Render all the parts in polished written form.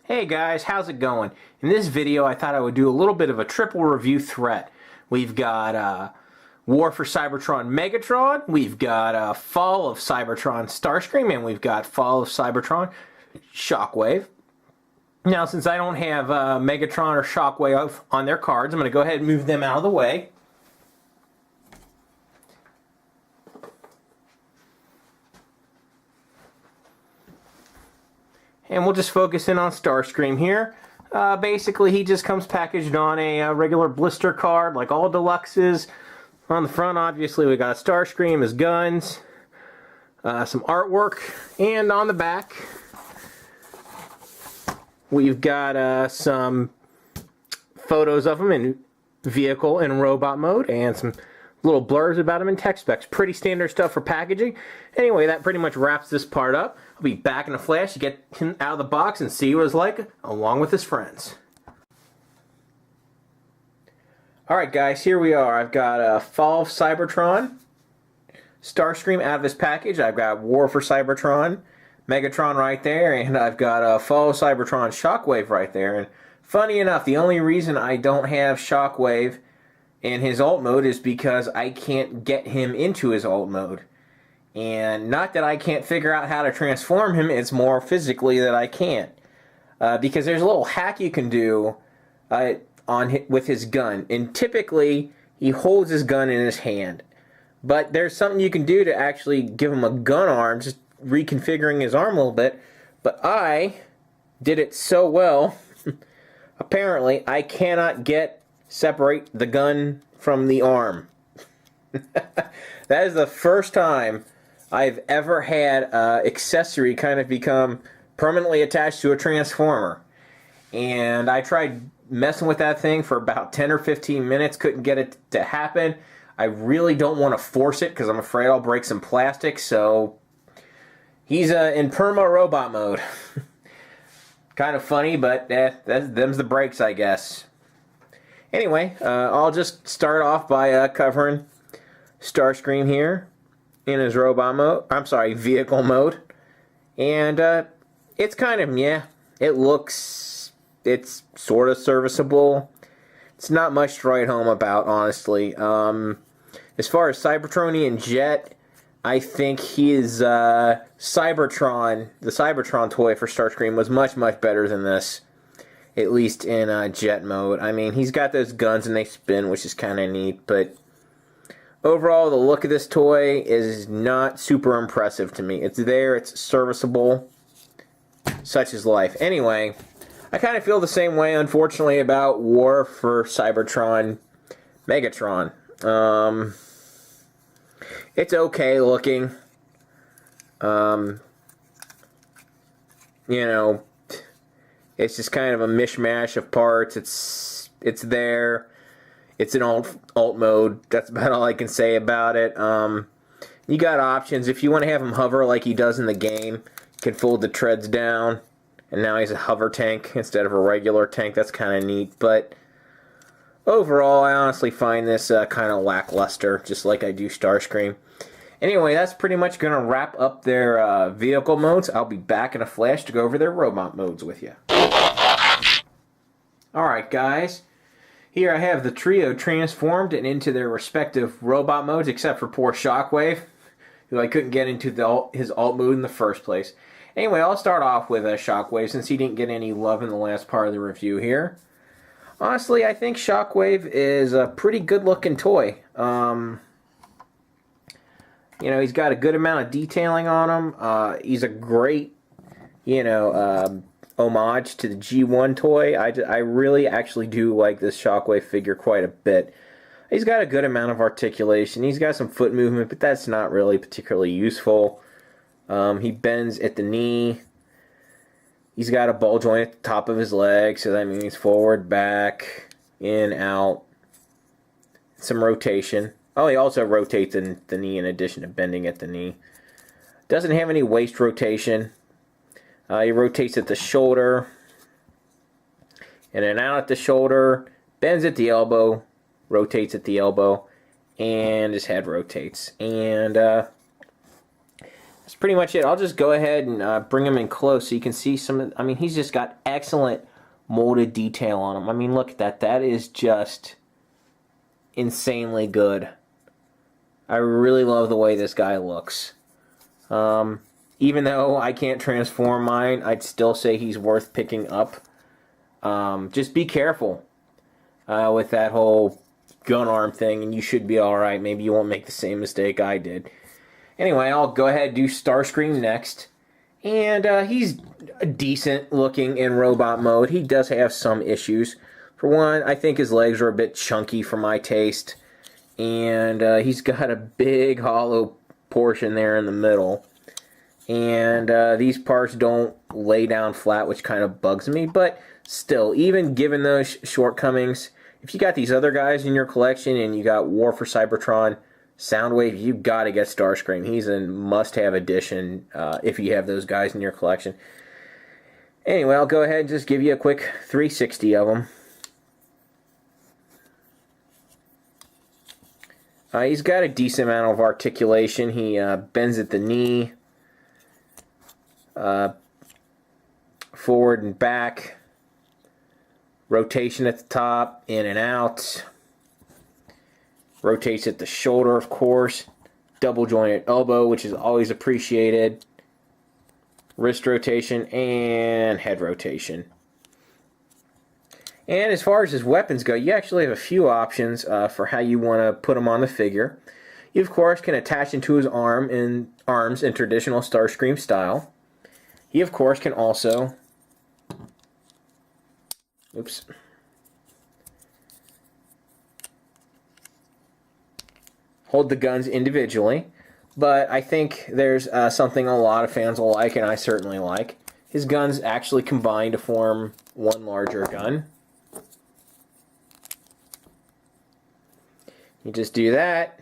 Hey guys, how's it going? In this video I thought I would do a little bit of a triple review threat. We've got War for Cybertron Megatron, we've got Fall of Cybertron Starscream, and we've got Fall of Cybertron Shockwave. Now since I don't have Megatron or Shockwave on their cards, I'm going to go ahead and move them out of the way. And we'll just focus in on Starscream here. Basically, he just comes packaged on a regular blister card, like all deluxes. On the front, obviously, we got Starscream, his guns, some artwork, and on the back, we've got some photos of him in vehicle and robot mode, and some little blurs about him in tech specs. Pretty standard stuff for packaging. Anyway, that pretty much wraps this part up. I'll be back in a flash to get him out of the box and see what it's like along with his friends. Alright guys, here we are. I've got Fall of Cybertron Starscream out of his package. I've got War for Cybertron Megatron right there, and I've got Fall of Cybertron Shockwave right there. And funny enough, the only reason I don't have Shockwave in his alt mode is because I can't get him into his alt mode. And not that I can't figure out how to transform him, it's more physically that I can't. Because there's a little hack you can do with his gun. And typically, he holds his gun in his hand. But there's something you can do to actually give him a gun arm, just reconfiguring his arm a little bit. But I did it so well, apparently, I cannot separate the gun from the arm. That is the first time I've ever had an accessory kind of become permanently attached to a transformer. And I tried messing with that thing for about 10 or 15 minutes, couldn't get it to happen. I really don't want to force it because I'm afraid I'll break some plastic, so he's in perma robot mode. Kind of funny, but them's the breaks, I guess. Anyway, I'll just start off by covering Starscream here in his robot mode. I'm sorry, vehicle mode. And it's kind of, it's sort of serviceable. It's not much to write home about, honestly. As far as Cybertronian Jet, I think his Cybertron, the Cybertron toy for Starscream was much, much better than this. At least in jet mode. I mean, he's got those guns and they spin, which is kind of neat, but overall, the look of this toy is not super impressive to me. It's there, it's serviceable, such is life. Anyway, I kind of feel the same way, unfortunately, about War for Cybertron Megatron. It's okay looking. You know, it's just kind of a mishmash of parts. It's there. It's in alt mode. That's about all I can say about it. You got options. If you want to have him hover like he does in the game, you can fold the treads down. And now he's a hover tank instead of a regular tank. That's kind of neat. But overall, I honestly find this kind of lackluster, just like I do Starscream. Anyway, that's pretty much going to wrap up their vehicle modes. I'll be back in a flash to go over their robot modes with you. Alright guys, here I have the trio transformed and into their respective robot modes, except for poor Shockwave, who I couldn't get into his alt mode in the first place. Anyway, I'll start off with Shockwave since he didn't get any love in the last part of the review here. Honestly, I think Shockwave is a pretty good looking toy. You know, he's got a good amount of detailing on him. He's a great, homage to the G1 toy. I really actually do like this Shockwave figure quite a bit. He's got a good amount of articulation. He's got some foot movement, but that's not really particularly useful. He bends at the knee. He's got a ball joint at the top of his leg, so that means forward, back, in, out. Some rotation. Oh, he also rotates in the knee in addition to bending at the knee. Doesn't have any waist rotation. He rotates at the shoulder, and then out at the shoulder, bends at the elbow, rotates at the elbow, and his head rotates. And that's pretty much it. I'll just go ahead and bring him in close so you can see some of, I mean, he's just got excellent molded detail on him. I mean, look at that. That is just insanely good. I really love the way this guy looks. Even though I can't transform mine, I'd still say he's worth picking up. Just be careful with that whole gun arm thing, and you should be alright. Maybe you won't make the same mistake I did. Anyway, I'll go ahead and do Starscream next. And he's decent looking in robot mode. He does have some issues. For one, I think his legs are a bit chunky for my taste. And he's got a big hollow portion there in the middle. And these parts don't lay down flat, which kind of bugs me. But still, even given those shortcomings, if you got these other guys in your collection and you got War for Cybertron Soundwave, you got to get Starscream. He's a must-have addition if you have those guys in your collection. Anyway, I'll go ahead and just give you a quick 360 of them. He's got a decent amount of articulation. He bends at the knee, forward and back, rotation at the top, in and out, rotates at the shoulder, of course, double jointed elbow, which is always appreciated, wrist rotation, and head rotation. And as far as his weapons go, you actually have a few options for how you want to put them on the figure. You, of course, can attach him to his arms in traditional Starscream style. He, of course, can also... Oops. Hold the guns individually. But I think there's something a lot of fans will like, and I certainly like. His guns actually combine to form one larger gun. You just do that.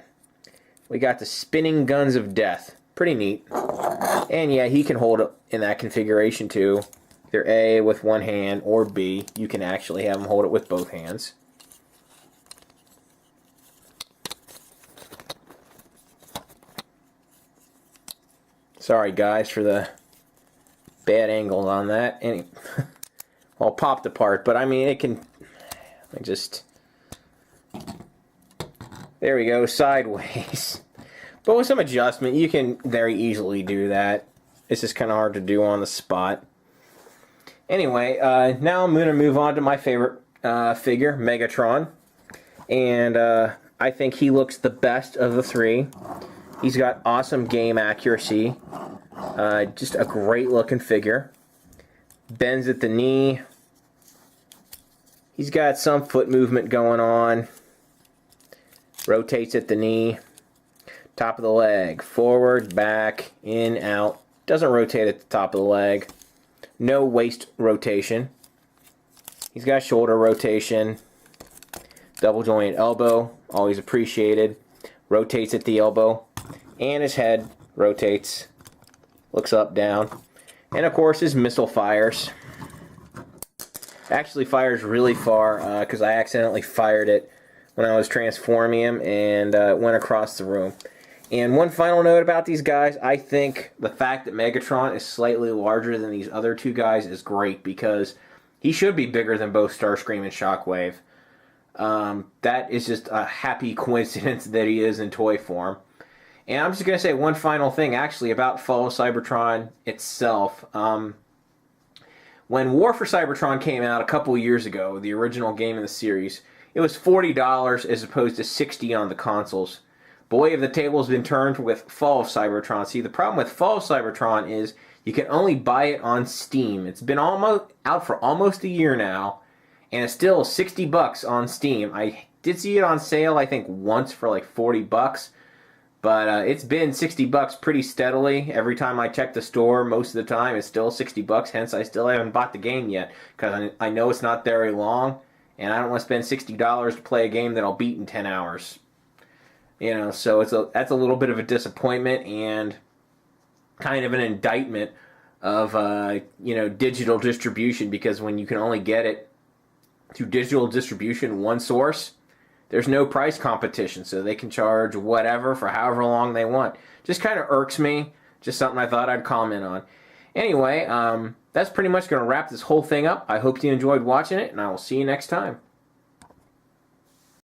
We got the spinning guns of death. Pretty neat. And yeah, he can hold it in that configuration too. Either A with one hand or B. You can actually have him hold it with both hands. Sorry guys for the bad angles on that. Well, popped apart, but I mean it can just... There we go, sideways. But with some adjustment, you can very easily do that. It's just kind of hard to do on the spot. Anyway, now I'm going to move on to my favorite figure, Megatron. And I think he looks the best of the three. He's got awesome game accuracy. Just a great looking figure. Bends at the knee. He's got some foot movement going on. Rotates at the knee, top of the leg, forward, back, in, out. Doesn't rotate at the top of the leg. No waist rotation. He's got shoulder rotation. Double jointed elbow, always appreciated. Rotates at the elbow. And his head rotates. Looks up, down. And of course his missile fires. Actually fires really far because I accidentally fired it when I was transforming him and went across the room. And one final note about these guys, I think the fact that Megatron is slightly larger than these other two guys is great because he should be bigger than both Starscream and Shockwave. That is just a happy coincidence that he is in toy form. And I'm just going to say one final thing actually about Fall of Cybertron itself. When War for Cybertron came out a couple years ago, the original game in the series, it was $40 as opposed to $60 on the consoles. Boy, have the tables been turned with Fall of Cybertron. See, the problem with Fall of Cybertron is you can only buy it on Steam. It's been almost out for almost a year now, and it's still $60 on Steam. I did see it on sale, I think, once for like $40, but it's been $60 pretty steadily. Every time I check the store, most of the time, it's still $60. Hence, I still haven't bought the game yet because I know it's not very long. And I don't want to spend $60 to play a game that I'll beat in 10 hours. You know, so that's a little bit of a disappointment and kind of an indictment of, digital distribution, because when you can only get it through digital distribution, one source, there's no price competition, so they can charge whatever for however long they want. Just kind of irks me Just something I thought I'd comment on. Anyway, that's pretty much going to wrap this whole thing up. I hope you enjoyed watching it, and I will see you next time.